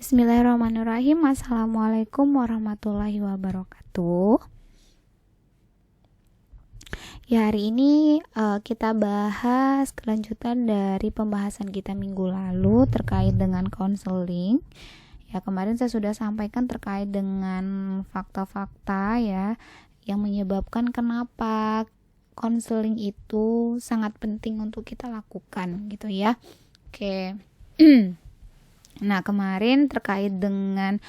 Bismillahirrahmanirrahim. Assalamualaikum warahmatullahi wabarakatuh. Ya, hari ini kita bahas kelanjutan dari pembahasan kita minggu lalu terkait dengan konseling. Ya, kemarin saya sudah sampaikan terkait dengan fakta-fakta ya yang menyebabkan kenapa konseling itu sangat penting untuk kita lakukan gitu ya. Oke. Nah, kemarin terkait dengan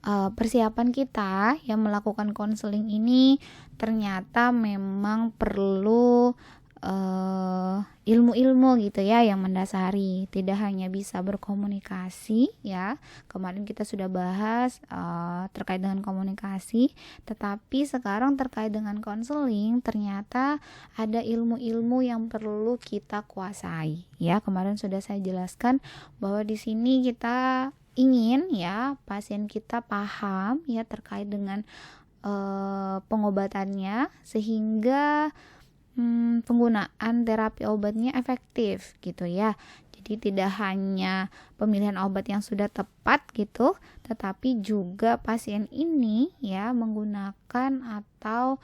persiapan kita yang melakukan konseling ini ternyata memang perlu ilmu-ilmu gitu ya yang mendasari, tidak hanya bisa berkomunikasi ya. Kemarin kita sudah bahas terkait dengan komunikasi, tetapi sekarang terkait dengan konseling ternyata ada ilmu-ilmu yang perlu kita kuasai ya. Kemarin sudah saya jelaskan bahwa di sini kita ingin ya pasien kita paham ya terkait dengan pengobatannya sehingga penggunaan terapi obatnya efektif gitu ya. Jadi tidak hanya pemilihan obat yang sudah tepat gitu, tetapi juga pasien ini ya menggunakan atau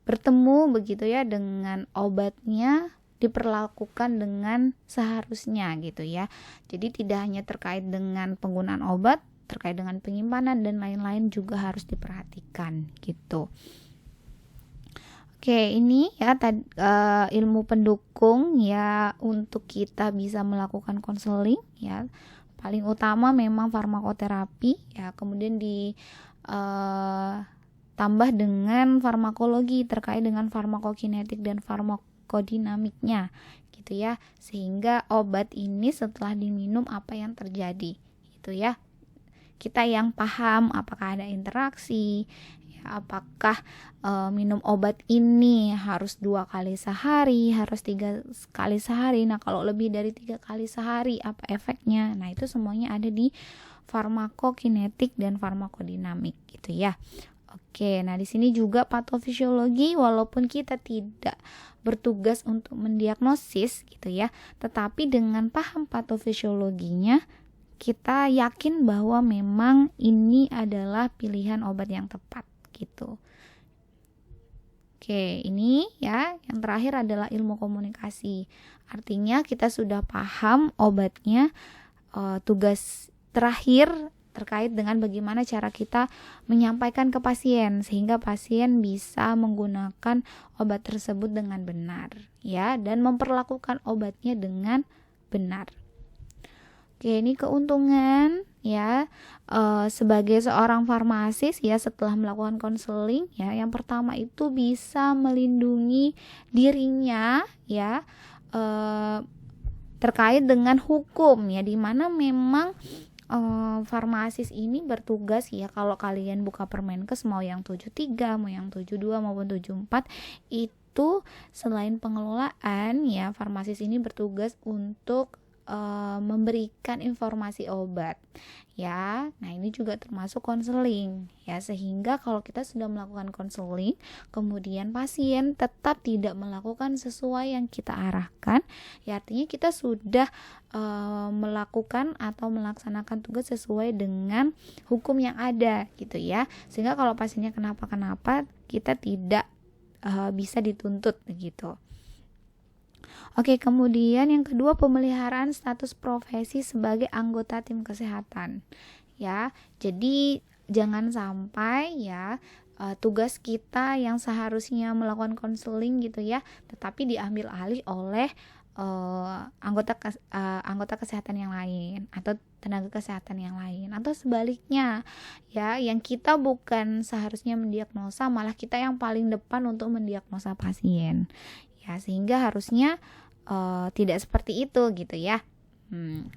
bertemu begitu ya dengan obatnya diperlakukan dengan seharusnya gitu ya. Jadi tidak hanya terkait dengan penggunaan obat, terkait dengan penyimpanan dan lain-lain juga harus diperhatikan gitu. Oke, ini ya ilmu pendukung ya untuk kita bisa melakukan konseling ya. Paling utama memang farmakoterapi ya, kemudian tambah dengan farmakologi terkait dengan farmakokinetik dan farmakodinamiknya gitu ya. Sehingga obat ini setelah diminum apa yang terjadi gitu ya. Kita yang paham apakah ada interaksi, apakah minum obat ini harus 2 kali sehari, harus 3 kali sehari. Nah, kalau lebih dari 3 kali sehari apa efeknya? Nah, itu semuanya ada di farmakokinetik dan farmakodinamik gitu ya. Oke, nah di sini juga patofisiologi, walaupun kita tidak bertugas untuk mendiagnosis gitu ya, tetapi dengan paham patofisiologinya kita yakin bahwa memang ini adalah pilihan obat yang tepat gitu. Oke, ini ya yang terakhir adalah ilmu komunikasi. Artinya kita sudah paham obatnya, tugas terakhir terkait dengan bagaimana cara kita menyampaikan ke pasien sehingga pasien bisa menggunakan obat tersebut dengan benar ya dan memperlakukan obatnya dengan benar. Oke, ini keuntungan ya sebagai seorang farmasis ya setelah melakukan konseling ya. Yang pertama itu bisa melindungi dirinya ya terkait dengan hukum ya, di mana memang farmasis ini bertugas ya, kalau kalian buka Permenkes mau yang 73, mau yang 72 maupun 74 itu selain pengelolaan ya, farmasis ini bertugas untuk memberikan informasi obat ya. Nah, ini juga termasuk konseling ya, sehingga kalau kita sudah melakukan konseling kemudian pasien tetap tidak melakukan sesuai yang kita arahkan ya, artinya kita sudah melakukan atau melaksanakan tugas sesuai dengan hukum yang ada gitu ya, sehingga kalau pasiennya kenapa-kenapa kita tidak bisa dituntut begitu. Oke, kemudian yang kedua, pemeliharaan status profesi sebagai anggota tim kesehatan. Ya, jadi jangan sampai ya tugas kita yang seharusnya melakukan konseling gitu ya, tetapi diambil alih oleh anggota kesehatan yang lain atau tenaga kesehatan yang lain, atau sebaliknya ya, yang kita bukan seharusnya mendiagnosa malah kita yang paling depan untuk mendiagnosa pasien ya, sehingga harusnya tidak seperti itu gitu ya.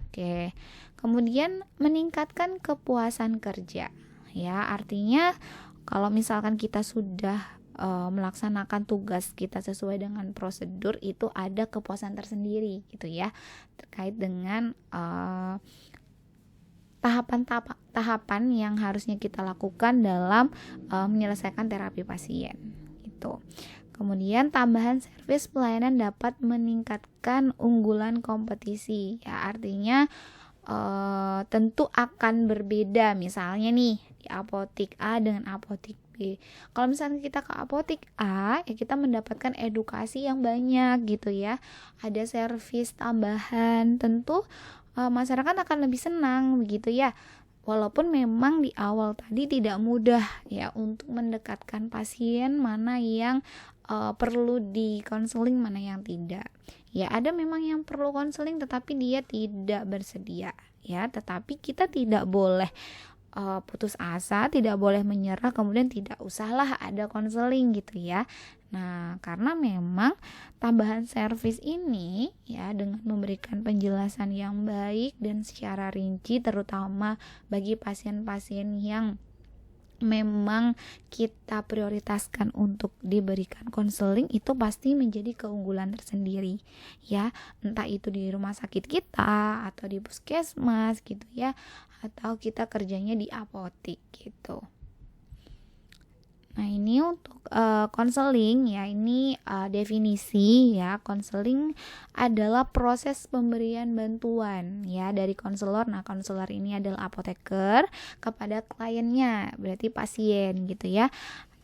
Oke. Kemudian meningkatkan kepuasan kerja ya, artinya kalau misalkan kita sudah melaksanakan tugas kita sesuai dengan prosedur, itu ada kepuasan tersendiri gitu ya terkait dengan tahapan yang harusnya kita lakukan dalam menyelesaikan terapi pasien gitu. Kemudian tambahan servis pelayanan dapat meningkatkan unggulan kompetisi ya, artinya tentu akan berbeda. Misalnya nih di apotik A dengan apotik B. Kalau misalnya kita ke apotik A, ya kita mendapatkan edukasi yang banyak gitu ya. Ada servis tambahan, tentu masyarakat akan lebih senang begitu ya. Walaupun memang di awal tadi tidak mudah ya untuk mendekatkan pasien mana yang perlu di konseling, mana yang tidak. Ya, ada memang yang perlu konseling tetapi dia tidak bersedia ya, tetapi kita tidak boleh putus asa, tidak boleh menyerah, kemudian tidak usahlah ada konseling gitu ya. Nah, karena memang tambahan servis ini ya dengan memberikan penjelasan yang baik dan secara rinci, terutama bagi pasien-pasien yang memang kita prioritaskan untuk diberikan konseling, itu pasti menjadi keunggulan tersendiri ya, entah itu di rumah sakit kita atau di puskesmas gitu ya, atau kita kerjanya di apotik gitu. Nah, ini untuk konseling ya, ini definisi ya. Konseling adalah proses pemberian bantuan ya dari konselor. Nah, konselor ini adalah apoteker kepada kliennya, berarti pasien gitu ya.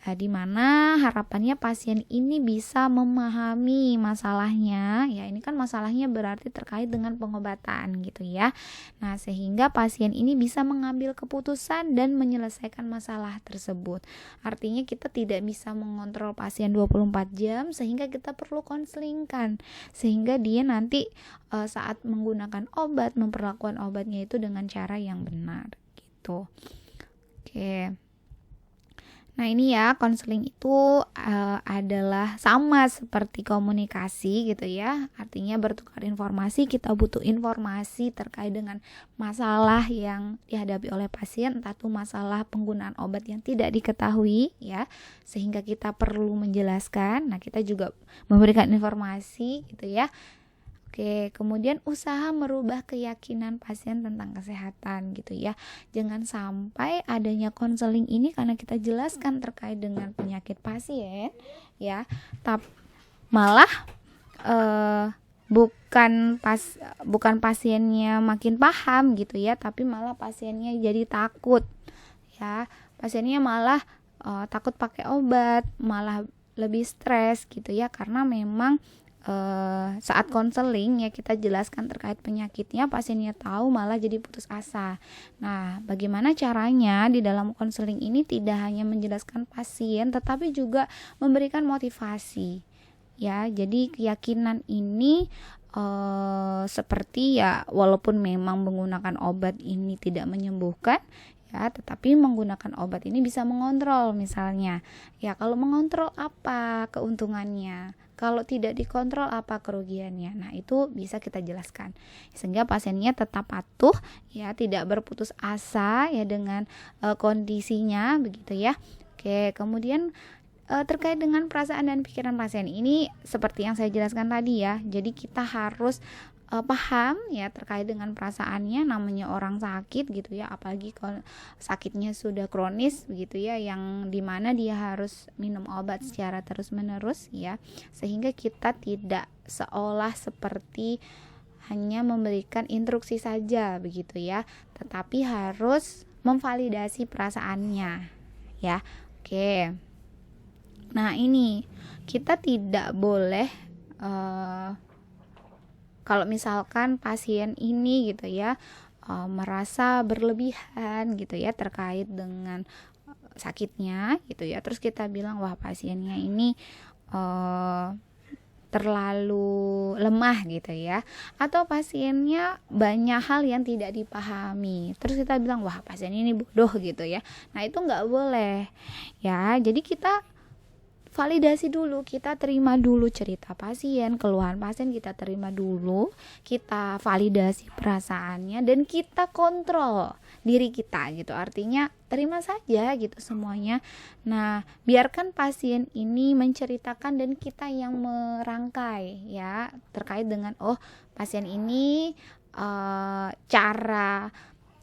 Di mana harapannya pasien ini bisa memahami masalahnya ya, ini kan masalahnya berarti terkait dengan pengobatan gitu ya. Nah, sehingga pasien ini bisa mengambil keputusan dan menyelesaikan masalah tersebut. Artinya kita tidak bisa mengontrol pasien 24 jam, sehingga kita perlu konselingkan sehingga dia nanti saat menggunakan obat, memperlakukan obatnya itu dengan cara yang benar gitu. Oke. Nah, ini ya, konseling itu adalah sama seperti komunikasi gitu ya. Artinya bertukar informasi, kita butuh informasi terkait dengan masalah yang dihadapi oleh pasien, entah itu masalah penggunaan obat yang tidak diketahui ya, sehingga kita perlu menjelaskan. Nah, kita juga memberikan informasi gitu ya. Oke, kemudian usaha merubah keyakinan pasien tentang kesehatan gitu ya. Jangan sampai adanya konseling ini karena kita jelaskan terkait dengan penyakit pasien ya, tapi malah bukan pasiennya makin paham gitu ya, tapi malah pasiennya jadi takut ya. Pasiennya malah takut pakai obat, malah lebih stres gitu ya, karena memang saat konseling ya kita jelaskan terkait penyakitnya, pasiennya tahu malah jadi putus asa. Nah, bagaimana caranya di dalam konseling ini tidak hanya menjelaskan pasien tetapi juga memberikan motivasi ya. Jadi keyakinan ini seperti ya, walaupun memang menggunakan obat ini tidak menyembuhkan ya, tetapi menggunakan obat ini bisa mengontrol misalnya. Ya, kalau mengontrol apa keuntungannya? Kalau tidak dikontrol apa kerugiannya? Nah, itu bisa kita jelaskan sehingga pasiennya tetap patuh ya, tidak berputus asa ya dengan kondisinya begitu ya. Oke, kemudian terkait dengan perasaan dan pikiran pasien ini seperti yang saya jelaskan tadi ya. Jadi kita harus paham ya terkait dengan perasaannya, namanya orang sakit gitu ya, apalagi kalau sakitnya sudah kronis begitu ya, yang dimana dia harus minum obat secara terus menerus ya, sehingga kita tidak seolah seperti hanya memberikan instruksi saja begitu ya, tetapi harus memvalidasi perasaannya ya. Oke, nah ini kita tidak boleh kalau misalkan pasien ini gitu ya merasa berlebihan gitu ya terkait dengan sakitnya gitu ya, terus kita bilang wah pasiennya ini terlalu lemah gitu ya, atau pasiennya banyak hal yang tidak dipahami, terus kita bilang wah pasien ini bodoh gitu ya. Nah, itu nggak boleh ya. Jadi kita validasi dulu, kita terima dulu cerita pasien, keluhan pasien kita terima dulu, kita validasi perasaannya dan kita kontrol diri kita gitu. Artinya terima saja gitu semuanya. Nah, biarkan pasien ini menceritakan dan kita yang merangkai ya terkait dengan pasien ini cara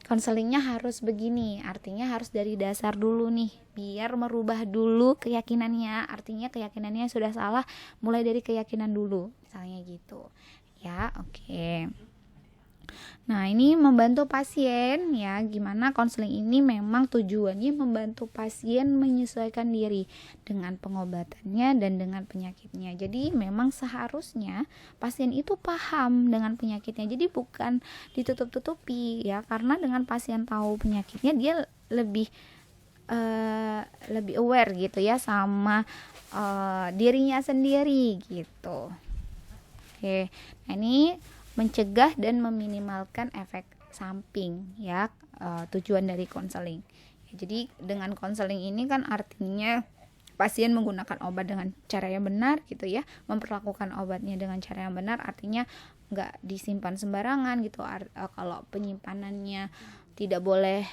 konselingnya harus begini, artinya harus dari dasar dulu nih, biar merubah dulu keyakinannya. Artinya keyakinannya sudah salah, mulai dari keyakinan dulu, misalnya gitu. Ya, oke. Nah, ini membantu pasien ya, gimana konseling ini memang tujuannya membantu pasien menyesuaikan diri dengan pengobatannya dan dengan penyakitnya. Jadi memang seharusnya pasien itu paham dengan penyakitnya. Jadi bukan ditutup-tutupi ya, karena dengan pasien tahu penyakitnya dia lebih aware gitu ya sama dirinya sendiri gitu. Oke, nah ini mencegah dan meminimalkan efek samping ya, tujuan dari konseling. Ya, jadi dengan konseling ini kan artinya pasien menggunakan obat dengan cara yang benar gitu ya, memperlakukan obatnya dengan cara yang benar, artinya nggak disimpan sembarangan gitu. Kalau penyimpanannya tidak boleh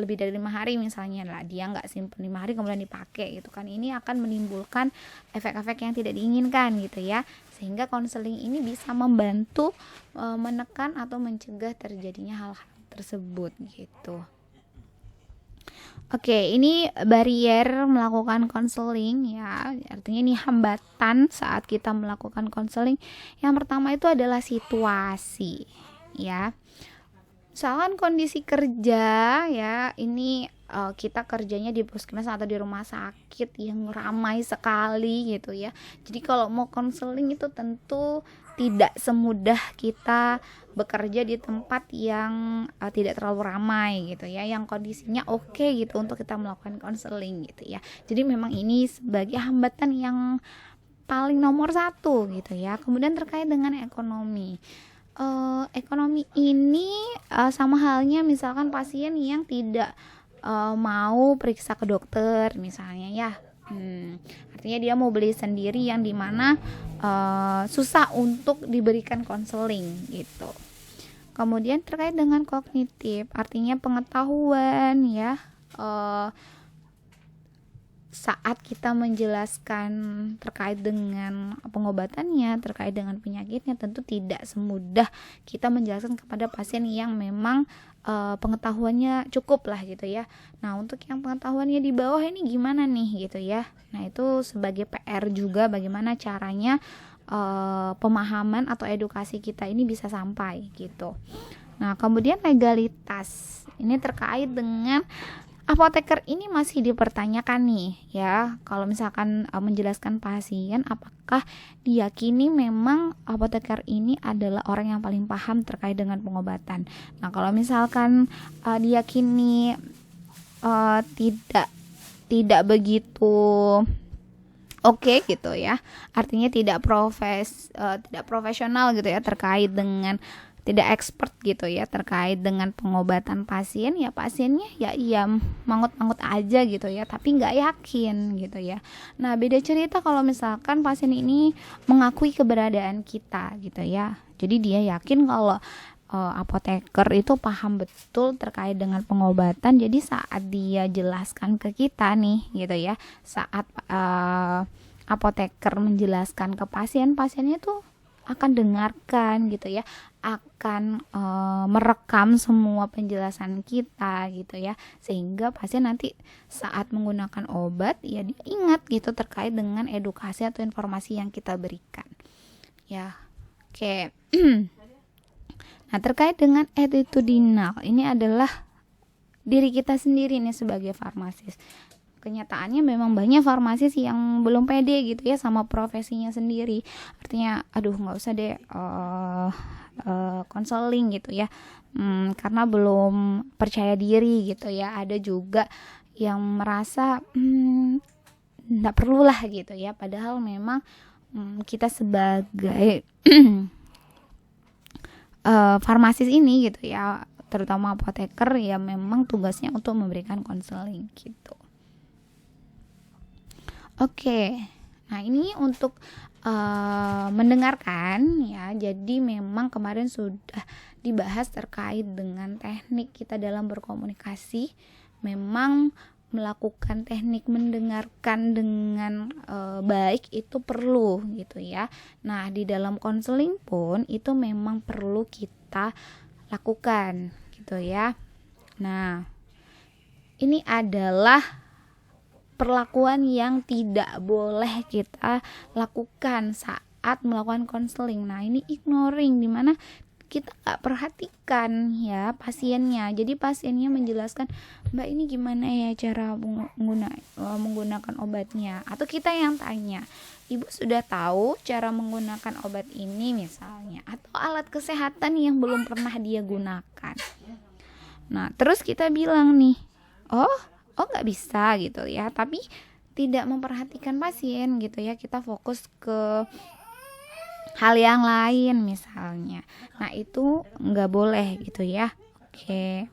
lebih dari 5 hari misalnya lah, dia nggak simpan 5 hari kemudian dipakai gitu kan, ini akan menimbulkan efek-efek yang tidak diinginkan gitu ya, sehingga konseling ini bisa membantu menekan atau mencegah terjadinya hal-hal tersebut gitu. Oke, ini barier melakukan konseling ya, artinya ini hambatan saat kita melakukan konseling. Yang pertama itu adalah situasi ya. Misalkan kondisi kerja ya, ini kita kerjanya di puskesmas atau di rumah sakit yang ramai sekali gitu ya. Jadi kalau mau konseling itu tentu tidak semudah kita bekerja di tempat yang tidak terlalu ramai gitu ya, yang kondisinya oke gitu untuk kita melakukan konseling gitu ya. Jadi memang ini sebagai hambatan yang paling nomor 1 gitu ya. Kemudian terkait dengan ekonomi. Ekonomi ini sama halnya misalkan pasien yang tidak mau periksa ke dokter misalnya ya, artinya dia mau beli sendiri yang dimana susah untuk diberikan konseling gitu. Kemudian terkait dengan kognitif, artinya pengetahuan ya, saat kita menjelaskan terkait dengan pengobatannya, terkait dengan penyakitnya, tentu tidak semudah kita menjelaskan kepada pasien yang memang pengetahuannya cukup lah gitu ya. Nah, untuk yang pengetahuannya di bawah ini gimana nih gitu ya. Nah, itu sebagai PR juga bagaimana caranya pemahaman atau edukasi kita ini bisa sampai gitu. Nah, kemudian legalitas ini terkait dengan apoteker ini masih dipertanyakan nih ya. Kalau misalkan menjelaskan pasien, apakah diyakini memang apoteker ini adalah orang yang paling paham terkait dengan pengobatan. Nah, kalau misalkan diyakini tidak begitu oke gitu ya, artinya tidak profesional gitu ya, terkait dengan tidak expert gitu ya terkait dengan pengobatan pasien, ya pasiennya ya mangut-mangut aja gitu ya, tapi nggak yakin gitu ya. Nah, beda cerita kalau misalkan pasien ini mengakui keberadaan kita gitu ya, jadi dia yakin kalau apoteker itu paham betul terkait dengan pengobatan. Jadi saat dia jelaskan ke kita nih gitu ya, saat apoteker menjelaskan ke pasiennya tuh akan dengarkan gitu ya, akan merekam semua penjelasan kita gitu ya, sehingga pasien nanti saat menggunakan obat ya dia ingat gitu terkait dengan edukasi atau informasi yang kita berikan ya. Oke. Nah, terkait dengan attitudinal, ini adalah diri kita sendiri nih sebagai farmasis. Kenyataannya memang banyak farmasis yang belum pede gitu ya sama profesinya sendiri, artinya aduh nggak usah deh konseling gitu ya, karena belum percaya diri gitu ya. Ada juga yang merasa nggak perlu lah gitu ya, padahal memang kita sebagai farmasis ini gitu ya, terutama apoteker ya, memang tugasnya untuk memberikan konseling gitu. Oke, nah ini untuk mendengarkan ya. Jadi memang kemarin sudah dibahas terkait dengan teknik kita dalam berkomunikasi. Memang melakukan teknik mendengarkan dengan baik itu perlu gitu ya. Nah, di dalam konseling pun itu memang perlu kita lakukan gitu ya. Nah, ini adalah perlakuan yang tidak boleh kita lakukan saat melakukan konseling. Nah, ini ignoring, dimana kita nggak perhatikan ya pasiennya. Jadi pasiennya menjelaskan, Mbak ini gimana ya cara menggunakan obatnya, atau kita yang tanya, Ibu sudah tahu cara menggunakan obat ini misalnya, atau alat kesehatan yang belum pernah dia gunakan. Nah terus kita bilang nih, oh nggak bisa gitu ya, tapi tidak memperhatikan pasien gitu ya, kita fokus ke hal yang lain misalnya. Nah itu nggak boleh gitu ya. Oke.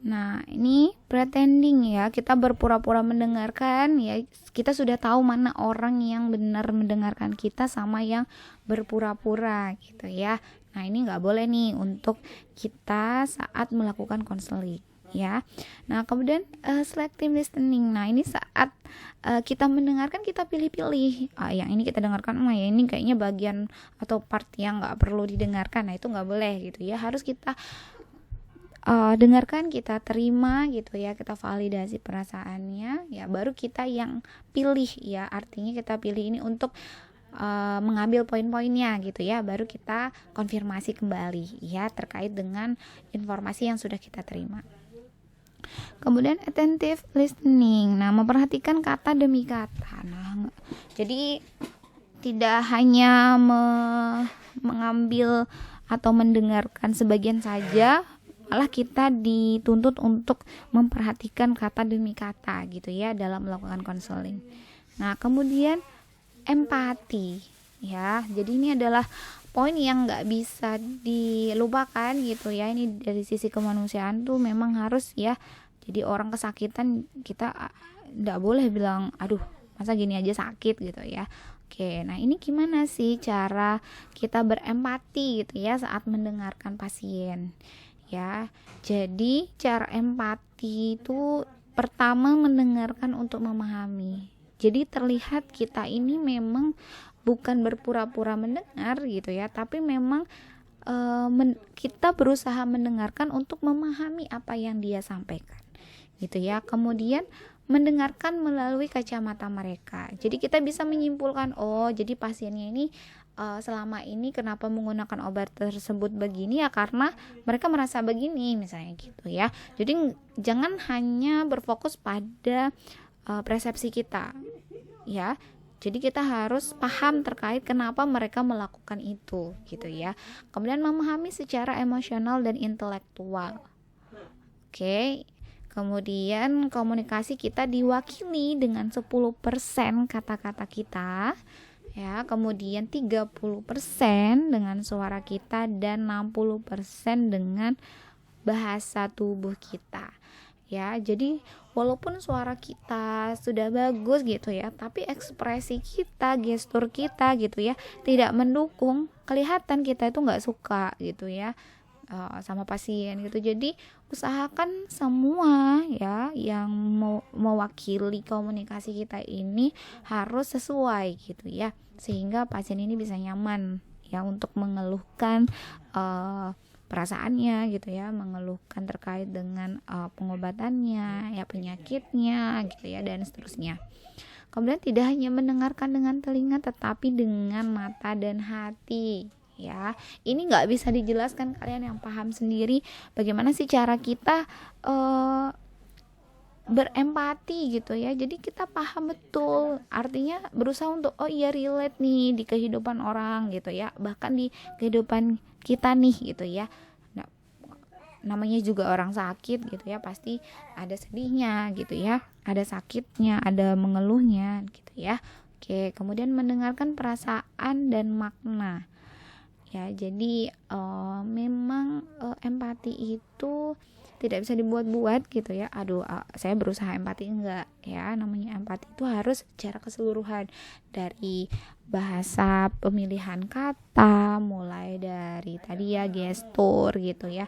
Nah ini pretending ya, kita berpura-pura mendengarkan ya. Kita sudah tahu mana orang yang benar mendengarkan kita sama yang berpura-pura gitu ya. Nah ini nggak boleh nih untuk kita saat melakukan konseling ya. Nah kemudian selective listening. Nah ini saat kita mendengarkan, kita pilih-pilih, yang ini kita dengarkan, ya ini kayaknya bagian atau part yang nggak perlu didengarkan. Nah itu nggak boleh gitu ya, harus kita dengarkan, kita terima gitu ya, kita validasi perasaannya ya, baru kita yang pilih ya. Artinya kita pilih ini untuk mengambil poin-poinnya gitu ya, baru kita konfirmasi kembali ya terkait dengan informasi yang sudah kita terima. Kemudian attentive listening. Nah, memperhatikan kata demi kata. Nah, jadi tidak hanya mengambil atau mendengarkan sebagian saja, malah kita dituntut untuk memperhatikan kata demi kata gitu ya dalam melakukan konseling. Nah, kemudian empati ya. Jadi ini adalah poin yang nggak bisa dilupakan gitu ya. Ini dari sisi kemanusiaan tuh memang harus ya. Jadi orang kesakitan, kita nggak boleh bilang aduh masa gini aja sakit gitu ya. Oke, nah ini gimana sih cara kita berempati gitu ya saat mendengarkan pasien ya. Jadi cara empati itu pertama mendengarkan untuk memahami. Jadi terlihat kita ini memang bukan berpura-pura mendengar gitu ya, tapi memang kita berusaha mendengarkan untuk memahami apa yang dia sampaikan gitu ya. Kemudian mendengarkan melalui kacamata mereka. Jadi kita bisa menyimpulkan, oh jadi pasiennya ini selama ini kenapa menggunakan obat tersebut begini ya karena mereka merasa begini misalnya gitu ya. Jadi jangan hanya berfokus pada persepsi kita ya. Jadi kita harus paham terkait kenapa mereka melakukan itu gitu ya. Kemudian memahami secara emosional dan intelektual. Oke. Kemudian komunikasi kita diwakili dengan 10% kata-kata kita ya. Kemudian 30% dengan suara kita dan 60% dengan bahasa tubuh kita. Ya, jadi walaupun suara kita sudah bagus gitu ya, tapi ekspresi kita, gestur kita gitu ya tidak mendukung, kelihatan kita itu nggak suka gitu ya sama pasien gitu. Jadi usahakan semua ya yang mewakili komunikasi kita ini harus sesuai gitu ya, sehingga pasien ini bisa nyaman ya untuk mengeluhkan perasaannya gitu ya, mengeluhkan terkait dengan pengobatannya ya, penyakitnya gitu ya, dan seterusnya. Kemudian tidak hanya mendengarkan dengan telinga tetapi dengan mata dan hati ya. Ini nggak bisa dijelaskan, kalian yang paham sendiri bagaimana sih cara kita berempati gitu ya. Jadi kita paham betul, artinya berusaha untuk relate nih di kehidupan orang gitu ya, bahkan di kehidupan kita nih gitu ya. Nah, namanya juga orang sakit gitu ya, pasti ada sedihnya gitu ya, ada sakitnya, ada mengeluhnya gitu ya. Oke, kemudian mendengarkan perasaan dan makna ya. Jadi memang empati itu tidak bisa dibuat-buat gitu ya. Saya berusaha empati, enggak ya. Namanya empati itu harus secara keseluruhan, dari bahasa, pemilihan kata, mulai dari tadi ya gestur gitu ya,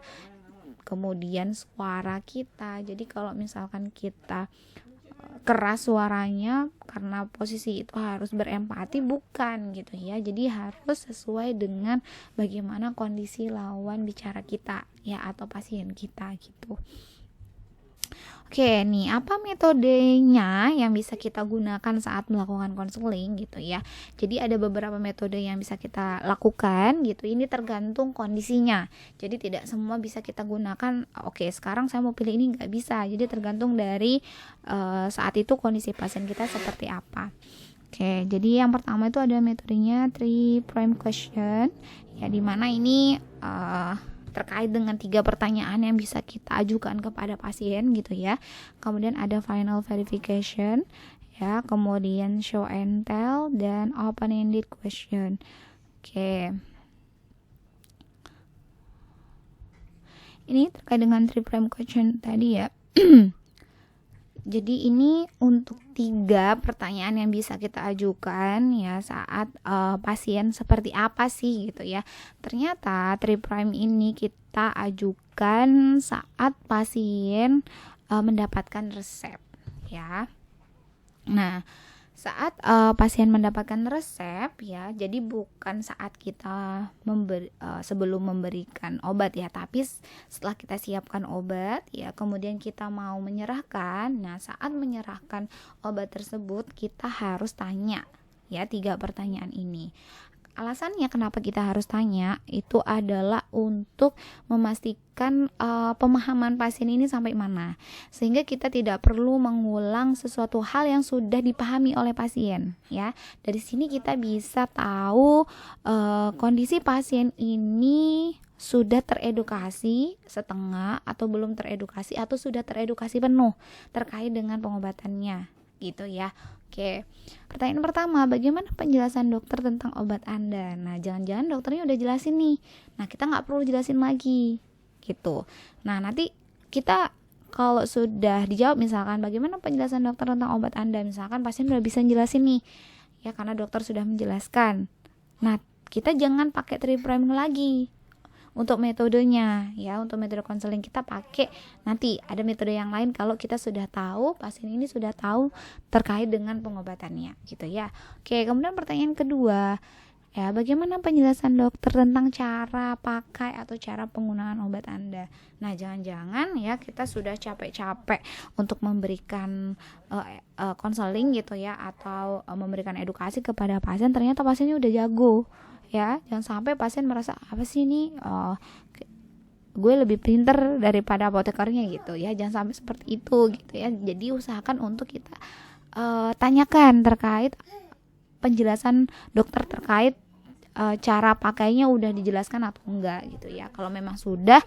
kemudian suara kita. Jadi kalau misalkan kita keras suaranya karena posisi itu harus berempati, bukan gitu ya. Jadi harus sesuai dengan bagaimana kondisi lawan bicara kita ya, atau pasien kita gitu. Oke, nih apa metodenya yang bisa kita gunakan saat melakukan konseling gitu ya. Jadi ada beberapa metode yang bisa kita lakukan gitu. Ini tergantung kondisinya. Jadi tidak semua bisa kita gunakan. Oke, sekarang saya mau pilih ini, nggak bisa. Jadi tergantung dari saat itu kondisi pasien kita seperti apa. Oke, jadi yang pertama itu ada metodenya 3 prime question. Ya, dimana ini terkait dengan 3 pertanyaan yang bisa kita ajukan kepada pasien gitu ya. Kemudian ada final verification ya, kemudian show and tell, dan open-ended question. Oke. Ini terkait dengan 3 prime question tadi ya. Jadi ini untuk 3 pertanyaan yang bisa kita ajukan ya saat pasien seperti apa sih gitu ya. Ternyata 3 prime ini kita ajukan saat pasien mendapatkan resep ya. Nah, saat pasien mendapatkan resep ya, jadi bukan saat kita sebelum memberikan obat ya, tapi setelah kita siapkan obat ya, kemudian kita mau menyerahkan. Nah, saat menyerahkan obat tersebut kita harus tanya ya 3 pertanyaan ini. Alasannya kenapa kita harus tanya itu adalah untuk memastikan pemahaman pasien ini sampai mana, sehingga kita tidak perlu mengulang sesuatu hal yang sudah dipahami oleh pasien ya. Dari sini kita bisa tahu kondisi pasien ini sudah teredukasi setengah atau belum teredukasi atau sudah teredukasi penuh terkait dengan pengobatannya gitu ya. Oke, pertanyaan pertama, bagaimana penjelasan dokter tentang obat Anda? Nah, jangan-jangan dokternya udah jelasin nih. Nah, kita nggak perlu jelasin lagi, gitu. Nah, nanti kita kalau sudah dijawab misalkan, bagaimana penjelasan dokter tentang obat Anda? Misalkan pasien udah bisa jelasin nih, ya karena dokter sudah menjelaskan. Nah, kita jangan pakai 3 prime lagi. Untuk metodenya ya, untuk metode konseling kita pakai nanti ada metode yang lain kalau kita sudah tahu, pasien ini sudah tahu terkait dengan pengobatannya gitu ya. Oke, kemudian pertanyaan kedua ya, bagaimana penjelasan dokter tentang cara pakai atau cara penggunaan obat Anda? Nah, jangan-jangan ya kita sudah capek-capek untuk memberikan konseling gitu ya, atau memberikan edukasi kepada pasien, ternyata pasiennya udah jago ya. Jangan sampai pasien merasa apa sih ini, gue lebih pinter daripada apotekernya gitu ya. Jangan sampai seperti itu gitu ya. Jadi usahakan untuk kita tanyakan terkait penjelasan dokter terkait cara pakainya udah dijelaskan atau enggak gitu ya. Kalau memang sudah,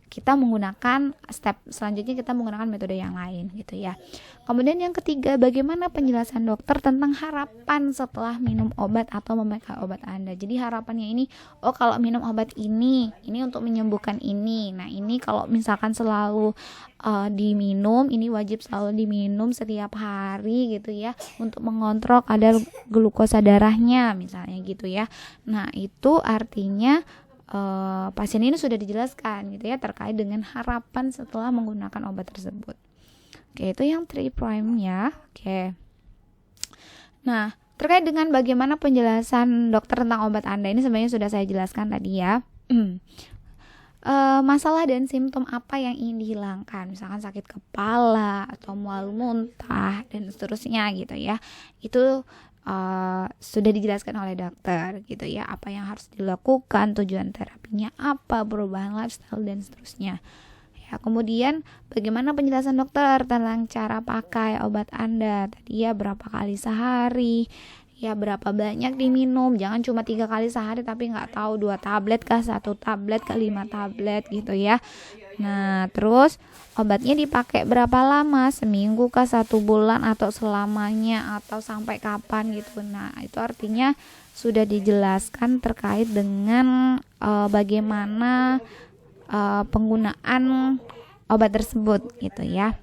kita menggunakan step selanjutnya, kita menggunakan metode yang lain gitu ya. Kemudian yang ketiga, bagaimana penjelasan dokter tentang harapan setelah minum obat atau memakai obat Anda. Jadi harapannya ini, kalau minum obat ini untuk menyembuhkan ini. Nah, ini kalau misalkan selalu diminum, ini wajib selalu diminum setiap hari gitu ya, untuk mengontrol kadar glukosa darahnya misalnya gitu ya. Nah, itu artinya pasien ini sudah dijelaskan gitu ya terkait dengan harapan setelah menggunakan obat tersebut. Oke, itu yang 3 prime ya. Oke. Nah, terkait dengan bagaimana penjelasan dokter tentang obat Anda, ini sebenarnya sudah saya jelaskan tadi ya. Masalah dan simptom apa yang ingin dihilangkan, misalkan sakit kepala atau mual muntah dan seterusnya gitu ya. Itu sudah dijelaskan oleh dokter gitu ya, apa yang harus dilakukan, tujuan terapinya apa, perubahan lifestyle dan seterusnya ya. Kemudian bagaimana penjelasan dokter tentang cara pakai obat Anda tadi ya, berapa kali sehari ya, berapa banyak diminum, jangan cuma 3 kali sehari tapi nggak tahu 2 tablet kah, 1 tablet kah, 5 tablet gitu ya. Nah, terus obatnya dipakai berapa lama, seminggu kah, 1 bulan, atau selamanya, atau sampai kapan gitu. Nah, itu artinya sudah dijelaskan terkait dengan bagaimana penggunaan obat tersebut gitu ya.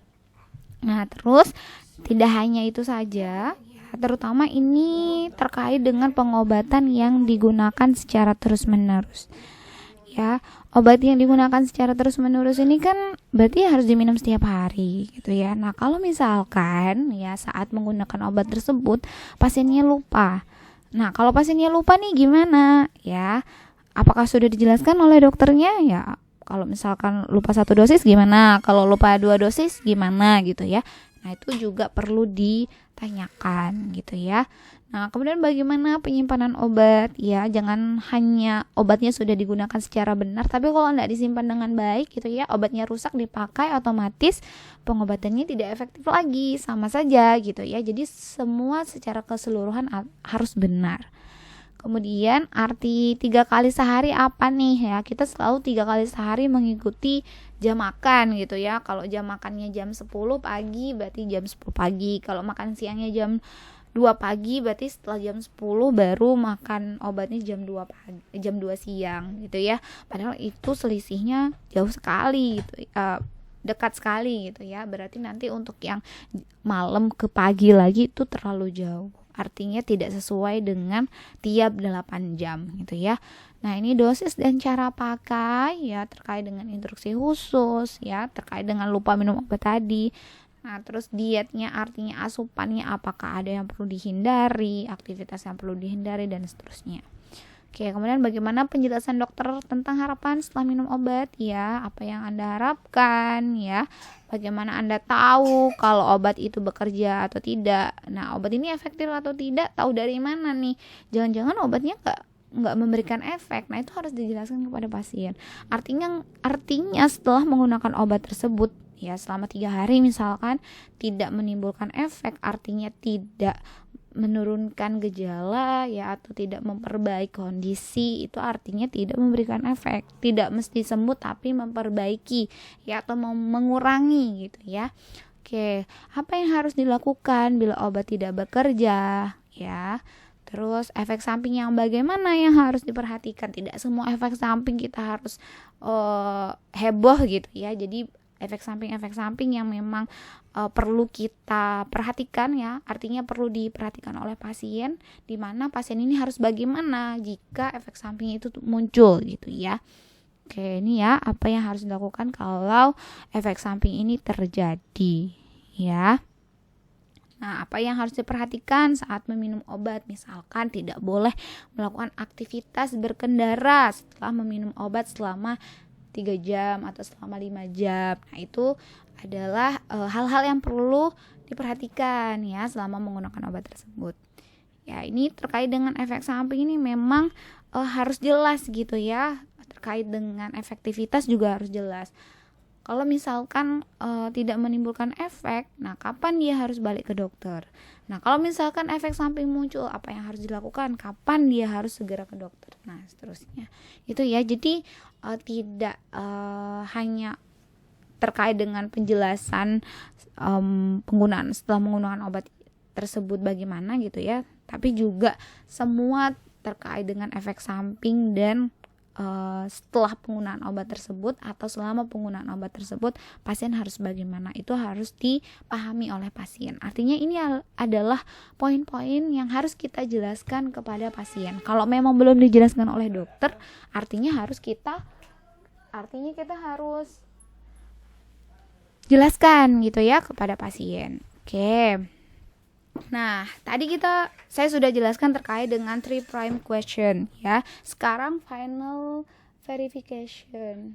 Nah, terus tidak hanya itu saja, terutama ini terkait dengan pengobatan yang digunakan secara terus-menerus. Ya, obat yang digunakan secara terus-menerus ini kan berarti harus diminum setiap hari gitu ya. Nah, kalau misalkan ya saat menggunakan obat tersebut pasiennya lupa. Nah, kalau pasiennya lupa nih gimana? Ya, apakah sudah dijelaskan oleh dokternya? Ya, Kalau misalkan lupa 1 dosis gimana? Kalau lupa 2 dosis gimana gitu ya. Nah, itu juga perlu ditanyakan gitu ya. Nah, kemudian bagaimana penyimpanan obat? Ya, jangan hanya obatnya sudah digunakan secara benar, tapi kalau tidak disimpan dengan baik gitu ya, obatnya rusak dipakai, otomatis pengobatannya tidak efektif lagi, sama saja gitu ya. Jadi semua secara keseluruhan harus benar. Kemudian arti 3 kali sehari apa nih ya? Kita selalu 3 kali sehari mengikuti jam makan gitu ya. Kalau jam makannya jam 10 pagi berarti jam 10 pagi. Kalau makan siangnya jam 2 pagi berarti setelah jam 10 baru makan obatnya jam 2 pagi, jam 2 siang gitu ya. Padahal itu selisihnya jauh sekali gitu. Dekat sekali gitu ya. Berarti nanti untuk yang malam ke pagi lagi itu terlalu jauh. Artinya tidak sesuai dengan tiap 8 jam gitu ya. Nah, ini dosis dan cara pakai ya, terkait dengan instruksi khusus ya, terkait dengan lupa minum obat tadi. Nah, terus dietnya, artinya asupannya apakah ada yang perlu dihindari, aktivitas yang perlu dihindari, dan seterusnya. Oke, kemudian bagaimana penjelasan dokter tentang harapan setelah minum obat ya, apa yang Anda harapkan ya, bagaimana Anda tahu kalau obat itu bekerja atau tidak. Nah, obat ini efektif atau tidak, tahu dari mana nih? Jangan-jangan obatnya nggak memberikan efek. Nah, itu harus dijelaskan kepada pasien. Artinya setelah menggunakan obat tersebut ya selama 3 hari misalkan tidak menimbulkan efek, artinya tidak menurunkan gejala ya, atau tidak memperbaiki kondisi, itu artinya tidak memberikan efek. Tidak mesti sembuh tapi memperbaiki ya, atau mengurangi gitu ya. Oke, apa yang harus dilakukan bila obat tidak bekerja ya? Terus efek samping yang bagaimana yang harus diperhatikan? Tidak semua efek samping kita harus heboh gitu ya. Jadi efek samping yang memang perlu kita perhatikan ya, artinya perlu diperhatikan oleh pasien, di mana pasien ini harus bagaimana jika efek samping itu muncul gitu ya. Oke, ini ya apa yang harus dilakukan kalau efek samping ini terjadi ya. Nah, apa yang harus diperhatikan saat meminum obat? Misalkan tidak boleh melakukan aktivitas berkendara setelah meminum obat selama 3 jam atau selama 5 jam. Nah, itu adalah hal-hal yang perlu diperhatikan ya selama menggunakan obat tersebut. Ya, ini terkait dengan efek samping ini memang harus jelas gitu ya. Terkait dengan efektivitas juga harus jelas. Kalau misalkan tidak menimbulkan efek, nah kapan dia harus balik ke dokter? Nah, kalau misalkan efek samping muncul, apa yang harus dilakukan? Kapan dia harus segera ke dokter? Nah, seterusnya. Itu ya. Jadi tidak hanya terkait dengan penjelasan penggunaan setelah menggunakan obat tersebut bagaimana gitu ya, tapi juga semua terkait dengan efek samping dan setelah penggunaan obat tersebut atau selama penggunaan obat tersebut pasien harus bagaimana, itu harus dipahami oleh pasien. Artinya ini adalah poin-poin yang harus kita jelaskan kepada pasien. Kalau memang belum dijelaskan oleh dokter, artinya kita harus jelaskan gitu ya kepada pasien. Oke. Nah, tadi saya sudah jelaskan terkait dengan 3 prime question ya. Sekarang final verification.